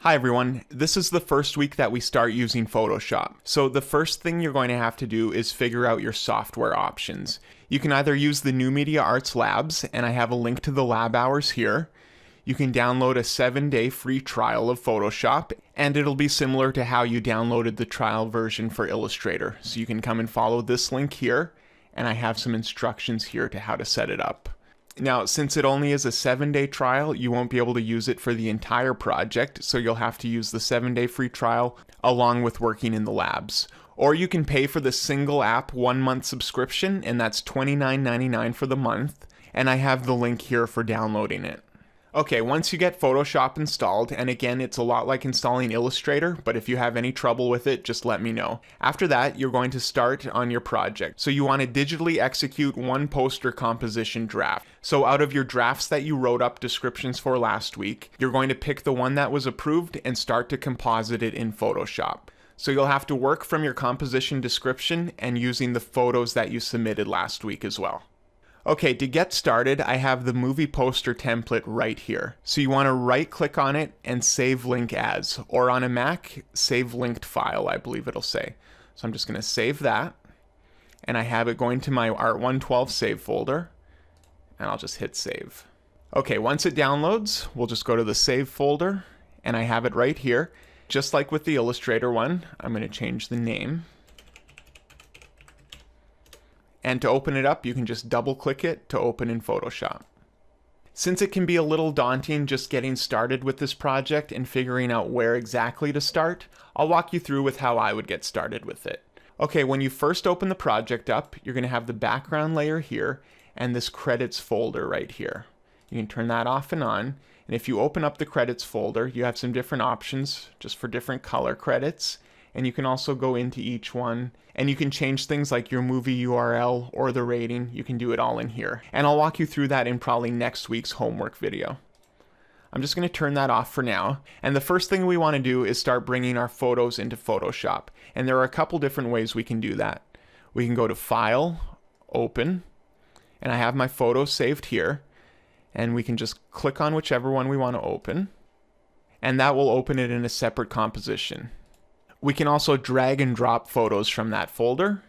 Hi everyone, this is the first week that we start using Photoshop. So the first thing you're going to have to do is figure out your software options. You can either use the New Media Arts Labs, and I have a link to the lab hours here. You can download a 7-day free trial of Photoshop, and it'll be similar to how you downloaded the trial version for Illustrator. So you can come and follow this link here, and I have some instructions here to how to set it up. Now, since it only is a 7-day trial, you won't be able to use it for the entire project, so you'll have to use the 7-day free trial along with working in the labs. Or you can pay for the single app 1-month subscription, and that's $29.99 for the month, and I have the link here for downloading it. Okay, once you get Photoshop installed, and again, it's a lot like installing Illustrator, but if you have any trouble with it, just let me know. After that, you're going to start on your project. So you want to digitally execute one poster composition draft. So out of your drafts that you wrote up descriptions for last week, you're going to pick the one that was approved and start to composite it in Photoshop. So you'll have to work from your composition description and using the photos that you submitted last week as well. Okay, to get started, I have the movie poster template right here. So you want to right click on it and save link as, or on a Mac, save linked file, I believe it'll say. So I'm just going to save that, and I have it going to my Art112 save folder, and I'll just hit save. Okay, once it downloads, we'll just go to the save folder, and I have it right here. Just like with the Illustrator one, I'm going to change the name. And to open it up, you can just double click it to open in Photoshop. Since it can be a little daunting just getting started with this project and figuring out where exactly to start, I'll walk you through with how I would get started with it. Okay, when you first open the project up, you're going to have the background layer here and this credits folder right here. You can turn that off and on. And if you open up the credits folder, you have some different options just for different color credits. And you can also go into each one, and you can change things like your movie URL or the rating. You can do it all in here. And I'll walk you through that in probably next week's homework video. I'm just going to turn that off for now. And the first thing we want to do is start bringing our photos into Photoshop. And there are a couple different ways we can do that. We can go to File, Open, and I have my photos saved here. And we can just click on whichever one we want to open. And that will open it in a separate composition. We can also drag and drop photos from that folder.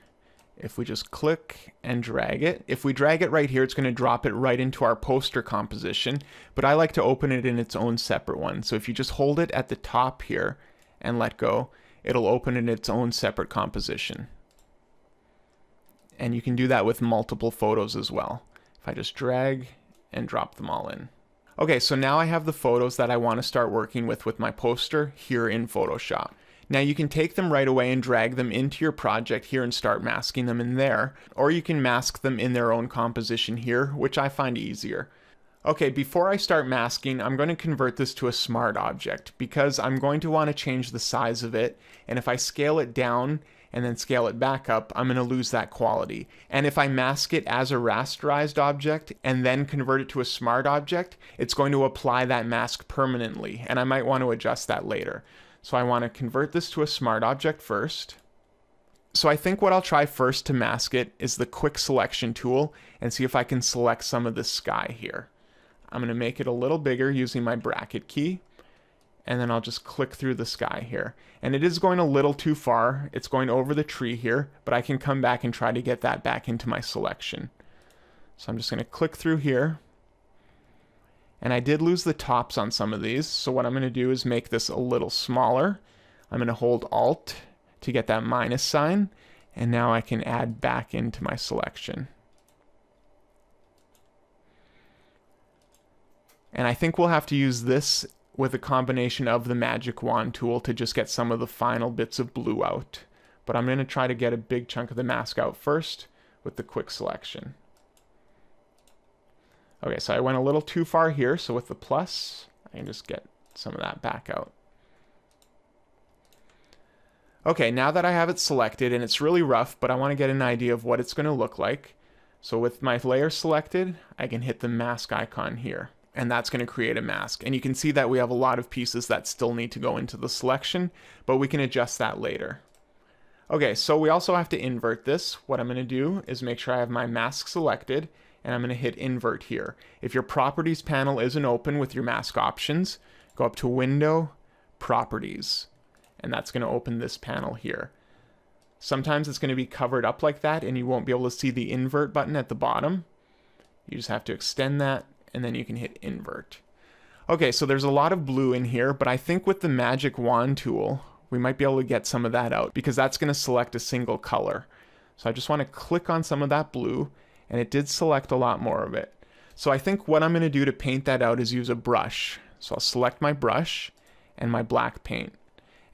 If we just click and drag it, if we drag it right here, it's going to drop it right into our poster composition, but I like to open it in its own separate one. So if you just hold it at the top here and let go, it'll open in its own separate composition. And you can do that with multiple photos as well. If I just drag and drop them all in. Okay, so now I have the photos that I want to start working with my poster here in Photoshop. Now you can take them right away and drag them into your project here and start masking them in there, or you can mask them in their own composition here, which I find easier. Okay, before I start masking, I'm going to convert this to a smart object because I'm going to want to change the size of it, and if I scale it down and then scale it back up, I'm going to lose that quality. And if I mask it as a rasterized object and then convert it to a smart object, it's going to apply that mask permanently, and I might want to adjust that later. So I want to convert this to a smart object first. So I think what I'll try first to mask it is the quick selection tool and see if I can select some of the sky here. I'm going to make it a little bigger using my bracket key, and then I'll just click through the sky here. And it is going a little too far. It's going over the tree here, but I can come back and try to get that back into my selection. So I'm just going to click through here. And I did lose the tops on some of these, so what I'm going to do is make this a little smaller. I'm going to hold Alt to get that minus sign, and now I can add back into my selection. And I think we'll have to use this with a combination of the Magic Wand tool to just get some of the final bits of blue out. But I'm going to try to get a big chunk of the mask out first with the quick selection. Okay, so I went a little too far here, so with the plus, I can just get some of that back out. Okay, now that I have it selected, and it's really rough, but I want to get an idea of what it's going to look like. So with my layer selected, I can hit the mask icon here, and that's going to create a mask. And you can see that we have a lot of pieces that still need to go into the selection, but we can adjust that later. Okay, so we also have to invert this. What I'm going to do is make sure I have my mask selected, and I'm going to hit invert here. If your properties panel isn't open with your mask options, go up to Window, properties, and that's going to open this panel here. Sometimes it's going to be covered up like that and you won't be able to see the invert button at the bottom. You just have to extend that and then you can hit invert. Okay, so there's a lot of blue in here, but I think with the magic wand tool, we might be able to get some of that out because that's going to select a single color. So I just want to click on some of that blue, and it did select a lot more of it. So I think what I'm going to do to paint that out is use a brush. So I'll select my brush and my black paint.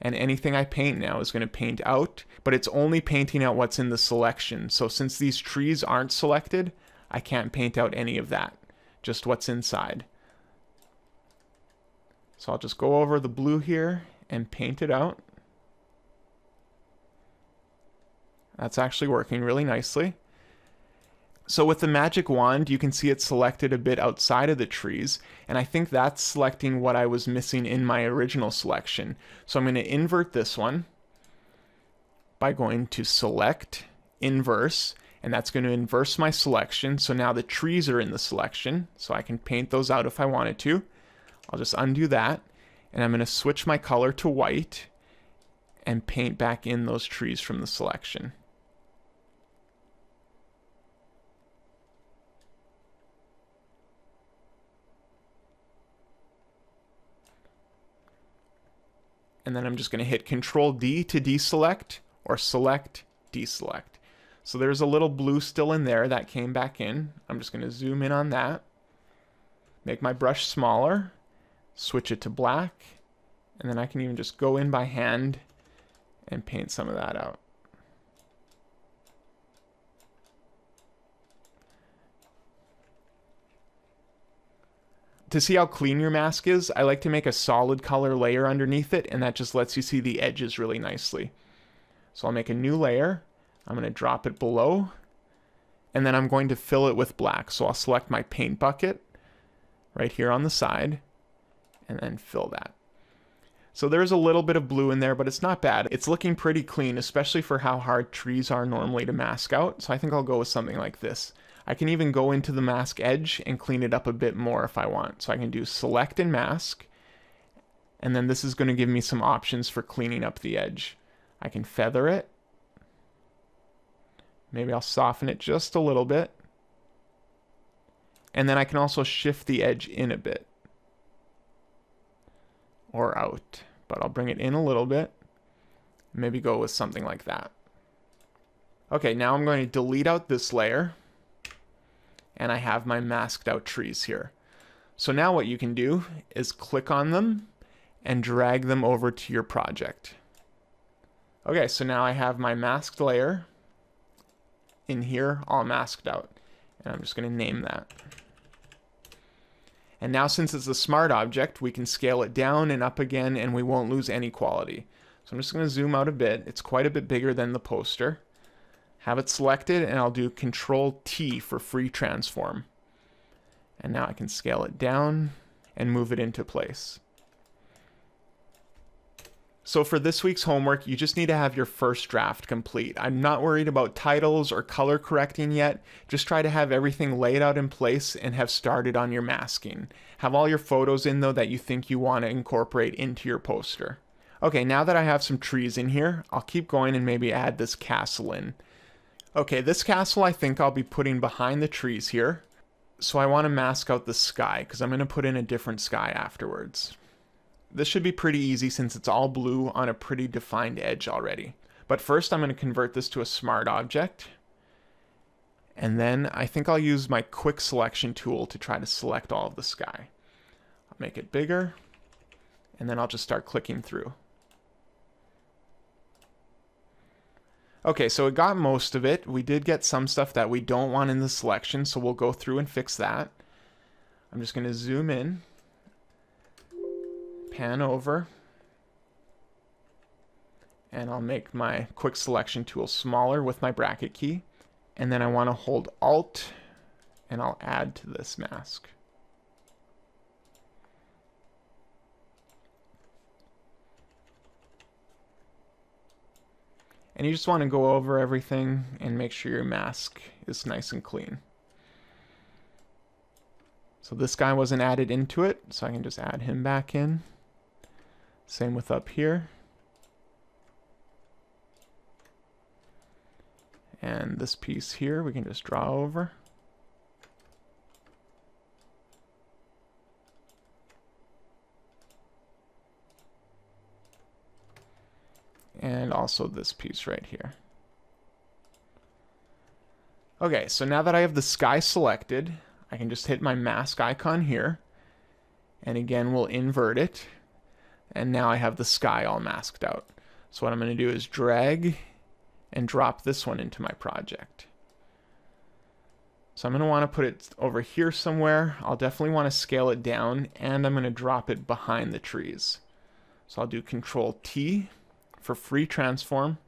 And anything I paint now is going to paint out, but it's only painting out what's in the selection. So since these trees aren't selected, I can't paint out any of that, just what's inside. So I'll just go over the blue here and paint it out. That's actually working really nicely. So with the magic wand, you can see it selected a bit outside of the trees, and I think that's selecting what I was missing in my original selection. So I'm going to invert this one by going to select, inverse, and that's going to inverse my selection. So now the trees are in the selection, so I can paint those out if I wanted to. I'll just undo that, and I'm going to switch my color to white and paint back in those trees from the selection. And then I'm just going to hit Control D to deselect, or select, deselect. So there's a little blue still in there that came back in. I'm just going to zoom in on that, make my brush smaller, switch it to black, and then I can even just go in by hand and paint some of that out. To see how clean your mask is, I like to make a solid color layer underneath it, and that just lets you see the edges really nicely. So I'll make a new layer. I'm going to drop it below, and then I'm going to fill it with black. So I'll select my paint bucket right here on the side, and then fill that. So there's a little bit of blue in there, but it's not bad. It's looking pretty clean, especially for how hard trees are normally to mask out. So I think I'll go with something like this. I can even go into the mask edge and clean it up a bit more if I want. So I can do select and mask, and then this is going to give me some options for cleaning up the edge. I can feather it. Maybe I'll soften it just a little bit. And then I can also shift the edge in a bit. Or out. But I'll bring it in a little bit. Maybe go with something like that. Okay, now I'm going to delete out this layer. And I have my masked out trees here. So now what you can do is click on them and drag them over to your project. Okay, so now I have my masked layer in here all masked out. And I'm just going to name that. And now since it's a smart object, we can scale it down and up again and we won't lose any quality. So I'm just going to zoom out a bit. It's quite a bit bigger than the poster. Have it selected, and I'll do Control T for free transform. And now I can scale it down and move it into place. So for this week's homework, you just need to have your first draft complete. I'm not worried about titles or color correcting yet. Just try to have everything laid out in place and have started on your masking. Have all your photos in though that you think you want to incorporate into your poster. Okay, now that I have some trees in here, I'll keep going and maybe add this castle in. Okay, this castle I think I'll be putting behind the trees here. So I want to mask out the sky because I'm going to put in a different sky afterwards. This should be pretty easy since it's all blue on a pretty defined edge already. But first I'm going to convert this to a smart object. And then I think I'll use my quick selection tool to try to select all of the sky. I'll make it bigger, and then I'll just start clicking through. Okay, so it got most of it. We did get some stuff that we don't want in the selection, so we'll go through and fix that. I'm just going to zoom in, pan over, and I'll make my quick selection tool smaller with my bracket key. And then I want to hold Alt, and I'll add to this mask. And you just want to go over everything and make sure your mask is nice and clean. So this guy wasn't added into it, so I can just add him back in. Same with up here. And this piece here, we can just draw over. And also this piece right here. Okay, so now that I have the sky selected, I can just hit my mask icon here. And again, we'll invert it. And now I have the sky all masked out. So what I'm going to do is drag and drop this one into my project. So I'm going to want to put it over here somewhere. I'll definitely want to scale it down, and I'm going to drop it behind the trees. So I'll do Control T for free transform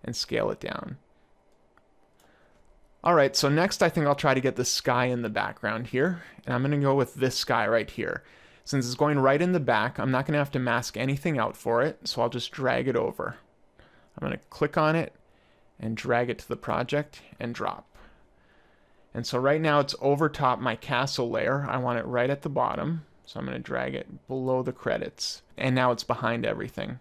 and scale it down. All right, so next I think I'll try to get the sky in the background here, and I'm going to go with this sky right here. Since it's going right in the back, I'm not going to have to mask anything out for it, so I'll just drag it over. I'm going to click on it and drag it to the project and drop. And so right now it's over top my castle layer. I want it right at the bottom, so I'm going to drag it below the credits, and now it's behind everything.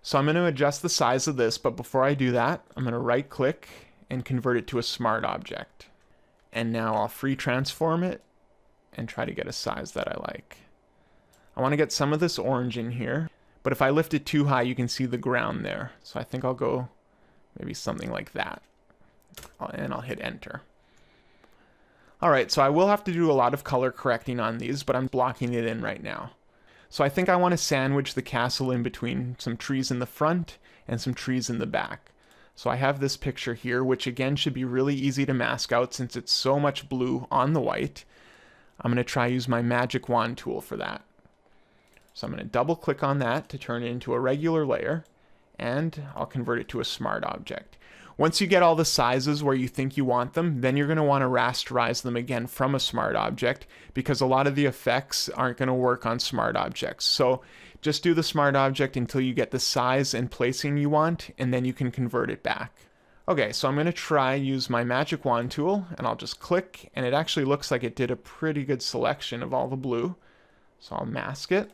So I'm going to adjust the size of this, but before I do that, I'm going to right click and convert it to a smart object. And now I'll free transform it and try to get a size that I like. I want to get some of this orange in here, but if I lift it too high, you can see the ground there. So I think I'll go maybe something like that. And I'll hit enter. All right, so I will have to do a lot of color correcting on these, but I'm blocking it in right now. So I think I want to sandwich the castle in between some trees in the front and some trees in the back. So I have this picture here, which again should be really easy to mask out since it's so much blue on the white. I'm going to try use my magic wand tool for that. So I'm going to double click on that to turn it into a regular layer, and I'll convert it to a smart object. Once you get all the sizes where you think you want them, then you're going to want to rasterize them again from a smart object, because a lot of the effects aren't going to work on smart objects. So just do the smart object until you get the size and placing you want, and then you can convert it back. Okay, so I'm going to use my magic wand tool, and I'll just click, and it actually looks like it did a pretty good selection of all the blue. So I'll mask it.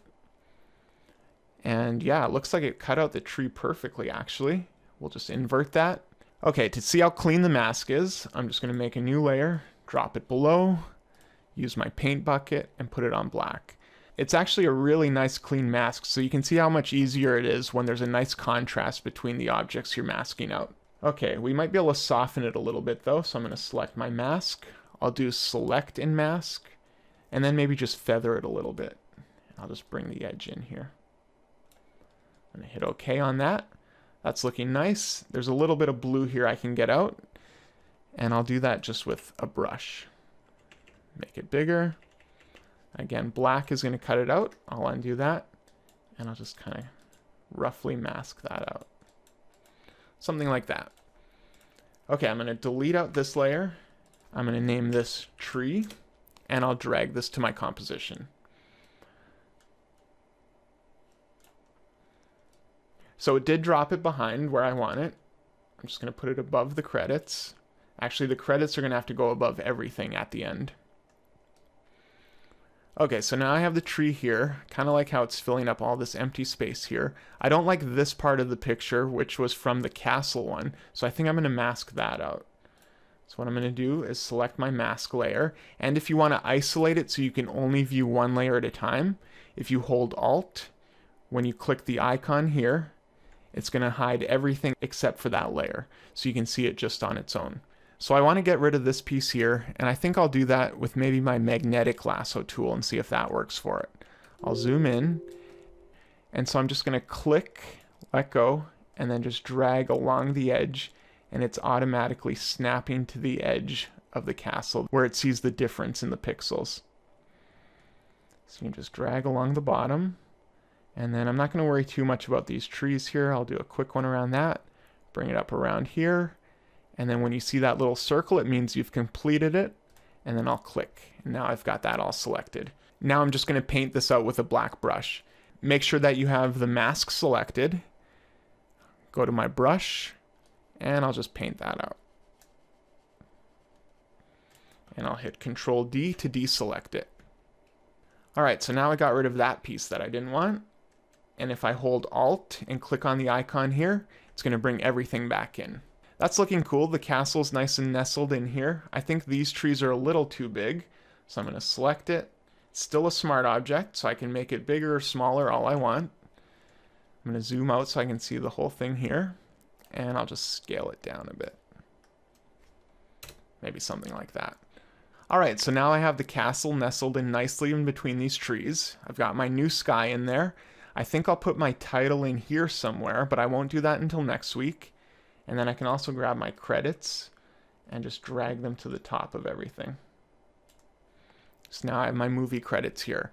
And yeah, it looks like it cut out the tree perfectly, actually. We'll just invert that. Okay, to see how clean the mask is, I'm just going to make a new layer, drop it below, use my paint bucket, and put it on black. It's actually a really nice clean mask, so you can see how much easier it is when there's a nice contrast between the objects you're masking out. Okay, we might be able to soften it a little bit though, so I'm going to select my mask. I'll do select and mask, and then maybe just feather it a little bit. I'll just bring the edge in here. I'm going to hit OK on that. That's looking nice. There's a little bit of blue here I can get out, and I'll do that just with a brush. Make it bigger. Again, black is going to cut it out. I'll undo that, and I'll just kind of roughly mask that out. Something like that. Okay, I'm going to delete out this layer. I'm going to name this tree, and I'll drag this to my composition. So it did drop it behind where I want it. I'm just going to put it above the credits. Actually, the credits are going to have to go above everything at the end. Okay, so now I have the tree here, kind of like how it's filling up all this empty space here. I don't like this part of the picture, which was from the castle one, so I think I'm going to mask that out. So what I'm going to do is select my mask layer, and if you want to isolate it so you can only view one layer at a time, if you hold Alt, when you click the icon here, it's going to hide everything except for that layer, so you can see it just on its own. So I want to get rid of this piece here, and I think I'll do that with maybe my magnetic lasso tool and see if that works for it. I'll zoom in, and so I'm just going to click, let go, and then just drag along the edge, and it's automatically snapping to the edge of the castle where it sees the difference in the pixels. So you can just drag along the bottom. And then I'm not going to worry too much about these trees here. I'll do a quick one around that, bring it up around here. And then when you see that little circle, it means you've completed it. And then I'll click. And now I've got that all selected. Now I'm just going to paint this out with a black brush. Make sure that you have the mask selected. Go to my brush, and I'll just paint that out. And I'll hit Control D to deselect it. Alright, so now I got rid of that piece that I didn't want. And if I hold Alt and click on the icon here, it's going to bring everything back in. That's looking cool. The castle's nice and nestled in here. I think these trees are a little too big, so I'm going to select it. It's still a smart object, so I can make it bigger or smaller, all I want. I'm going to zoom out so I can see the whole thing here, and I'll just scale it down a bit. Maybe something like that. Alright, so now I have the castle nestled in nicely in between these trees. I've got my new sky in there. I think I'll put my title in here somewhere, but I won't do that until next week. And then I can also grab my credits and just drag them to the top of everything. So now I have my movie credits here.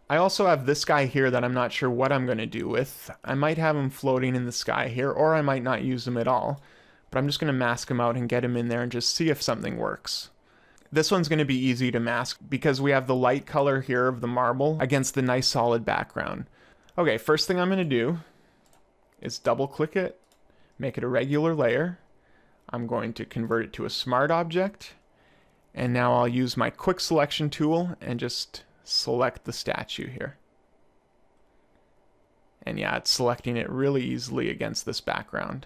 I also have this guy here that I'm not sure what I'm going to do with. I might have him floating in the sky here, or I might not use him at all. But I'm just going to mask him out and get him in there and just see if something works. This one's going to be easy to mask because we have the light color here of the marble against the nice solid background. Okay, first thing I'm going to do is double click it, make it a regular layer. I'm going to convert it to a smart object. And now I'll use my quick selection tool and just select the statue here. And yeah, it's selecting it really easily against this background.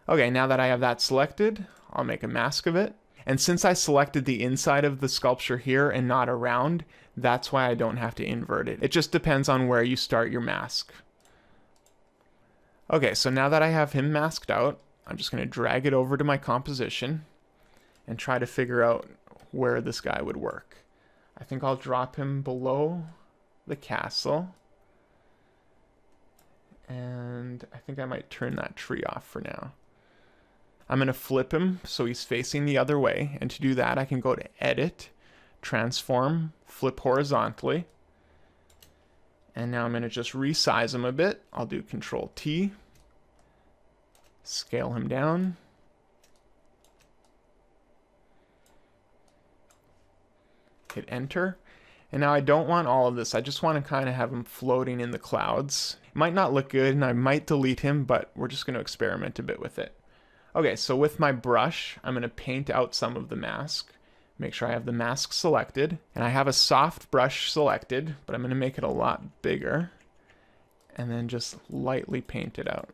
Okay, now that I have that selected, I'll make a mask of it. And since I selected the inside of the sculpture here and not around, that's why I don't have to invert it. It just depends on where you start your mask. Okay, so now that I have him masked out, I'm just going to drag it over to my composition and try to figure out where this guy would work. I think I'll drop him below the castle. And I think I might turn that tree off for now. I'm going to flip him so he's facing the other way. And to do that, I can go to Edit, Transform, Flip Horizontally. And now I'm going to just resize him a bit. I'll do Control T, scale him down. Hit Enter. And now I don't want all of this. I just want to kind of have him floating in the clouds. It might not look good and I might delete him, but we're just going to experiment a bit with it. Okay, so with my brush, I'm going to paint out some of the mask. Make sure I have the mask selected. And I have a soft brush selected, but I'm going to make it a lot bigger. And then just lightly paint it out.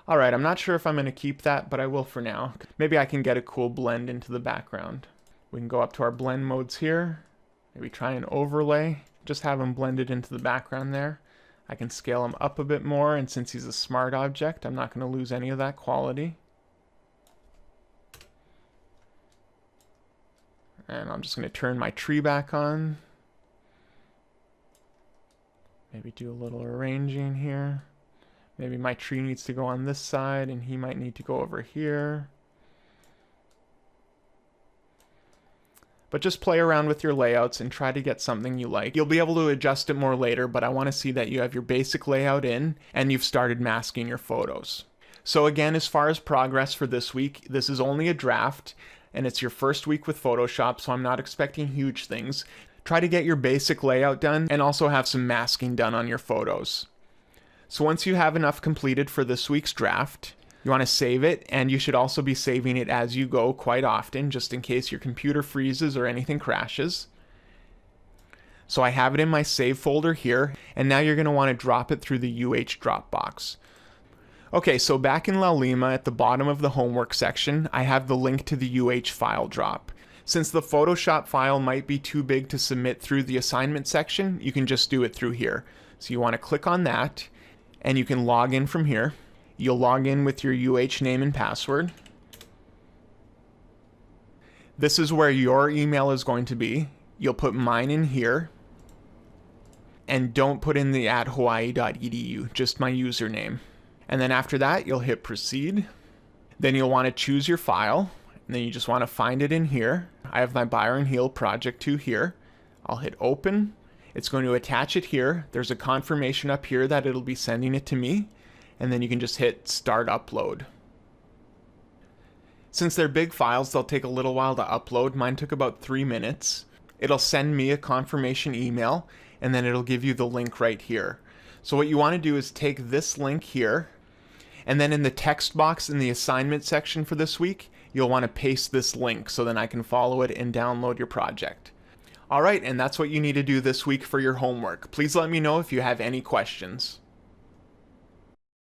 Alright, I'm not sure if I'm going to keep that, but I will for now. Maybe I can get a cool blend into the background. We can go up to our blend modes here. Maybe try an overlay. Just have him blended into the background there. I can scale him up a bit more, and since he's a smart object, I'm not going to lose any of that quality. And I'm just going to turn my tree back on. Maybe do a little arranging here. Maybe my tree needs to go on this side, and he might need to go over here. But just play around with your layouts and try to get something you like. You'll be able to adjust it more later, but I want to see that you have your basic layout in and you've started masking your photos. So again, as far as progress for this week, this is only a draft and it's your first week with Photoshop, so I'm not expecting huge things. Try to get your basic layout done and also have some masking done on your photos. So once you have enough completed for this week's draft, you want to save it, and you should also be saving it as you go quite often, just in case your computer freezes or anything crashes. So I have it in my save folder here, and now you're going to want to drop it through the UH Dropbox. Okay, so back in Laulima at the bottom of the homework section, I have the link to the UH file drop. Since the Photoshop file might be too big to submit through the assignment section, you can just do it through here. So you want to click on that, and you can log in from here. You'll log in with your UH name and password. This is where your email is going to be. You'll put mine in here. And don't put in the @hawaii.edu, just my username. And then after that, you'll hit proceed. Then you'll want to choose your file. And then you just want to find it in here. I have my Byron Hill Project 2 here. I'll hit open. It's going to attach it here. There's a confirmation up here that it'll be sending it to me. And then you can just hit start upload. Since they're big files, they'll take a little while to upload. Mine took about 3 minutes. It'll send me a confirmation email, and then it'll give you the link right here. So what you want to do is take this link here, And then in the text box in the assignment section for this week, you'll want to paste this link so then I can follow it and download your project. All right, and that's what you need to do this week for your homework. Please let me know if you have any questions.